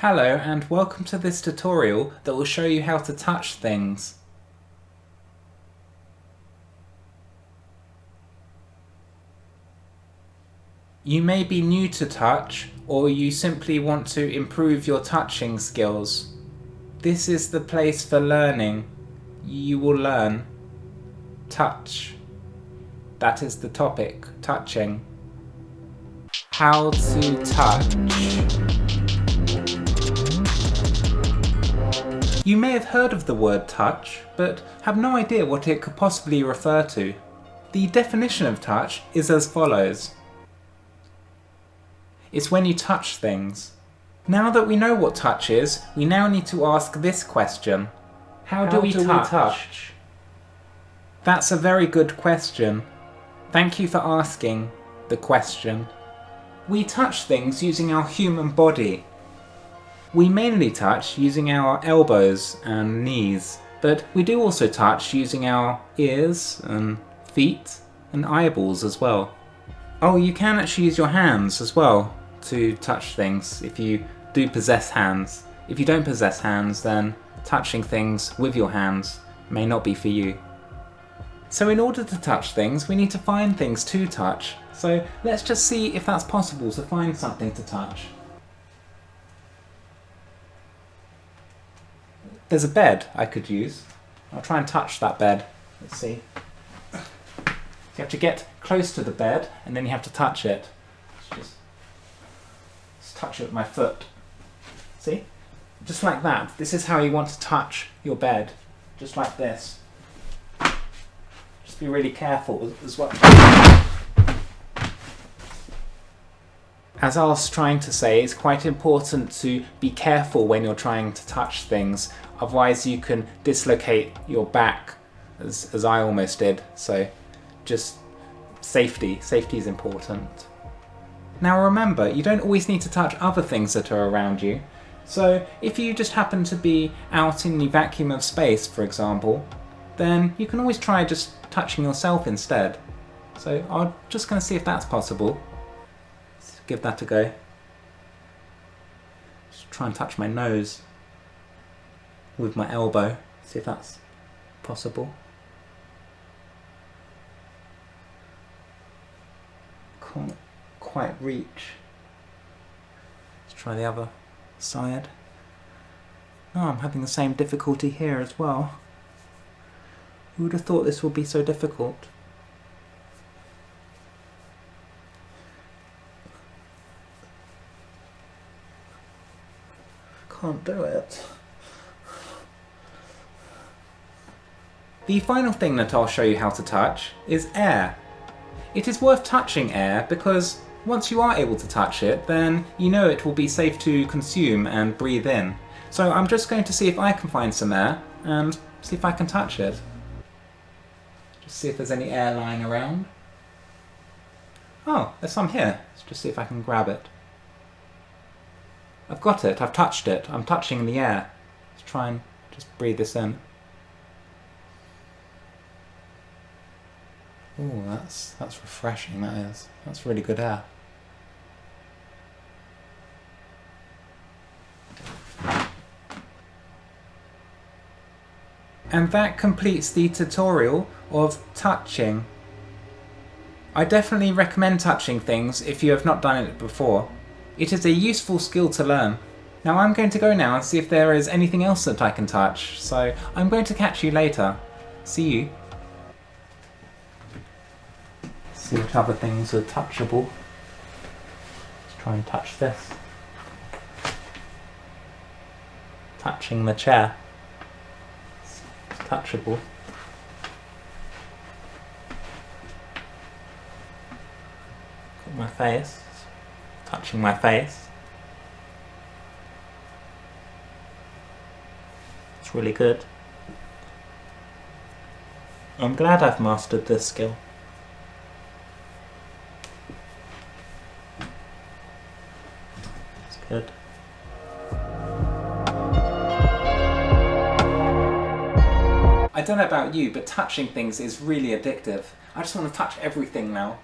Hello and welcome to this tutorial that will show you how to touch things. You may be new to touch, or you simply want to improve your touching skills. This is the place for learning. You will learn. Touch. That is the topic, touching. How to touch. You may have heard of the word touch, but have no idea what it could possibly refer to. The definition of touch is as follows. It's when you touch things. Now that we know what touch is, we now need to ask this question. How do we touch? That's a very good question. Thank you for asking the question. We touch things using our human body. We mainly touch using our elbows and knees, but we do also touch using our ears and feet and eyeballs as well. Oh, you can actually use your hands as well to touch things if you do possess hands. If you don't possess hands, then touching things with your hands may not be for you. So in order to touch things, we need to find things to touch. So let's just see if that's possible to find something to touch. There's a bed I could use. I'll try and touch that bed. Let's see. So you have to get close to the bed and then you have to touch it. Just touch it with my foot. See? Just like that. This is how you want to touch your bed. Just like this. Just be really careful as well. As I was trying to say, it's quite important to be careful when you're trying to touch things, otherwise you can dislocate your back, as I almost did, so just safety is important. Now remember, you don't always need to touch other things that are around you, so if you just happen to be out in the vacuum of space, for example, then you can always try just touching yourself instead. So I'm just going to see if that's possible. Give that a go. Just try and touch my nose with my elbow. See if that's possible. Can't quite reach. Let's try the other side. Oh, I'm having the same difficulty here as well. Who would have thought this would be so difficult? Can't do it. The final thing that I'll show you how to touch is air. It is worth touching air because once you are able to touch it, then you know it will be safe to consume and breathe in. So I'm just going to see if I can find some air and see if I can touch it. Just see if there's any air lying around. Oh, there's some here. Let's just see if I can grab it. I've got it, I've touched it, I'm touching the air. Let's try and just breathe this in. Ooh, that's refreshing, that is. That's really good air. And that completes the tutorial of touching. I definitely recommend touching things if you have not done it before. It is a useful skill to learn. Now I'm going to go now and see if there is anything else that I can touch, so I'm going to catch you later. See you. See what other things are touchable. Let's try and touch this. Touching the chair. It's touchable. Got my face. Touching my face. It's really good. I'm glad I've mastered this skill. It's good. I don't know about you, but touching things is really addictive. I just want to touch everything now.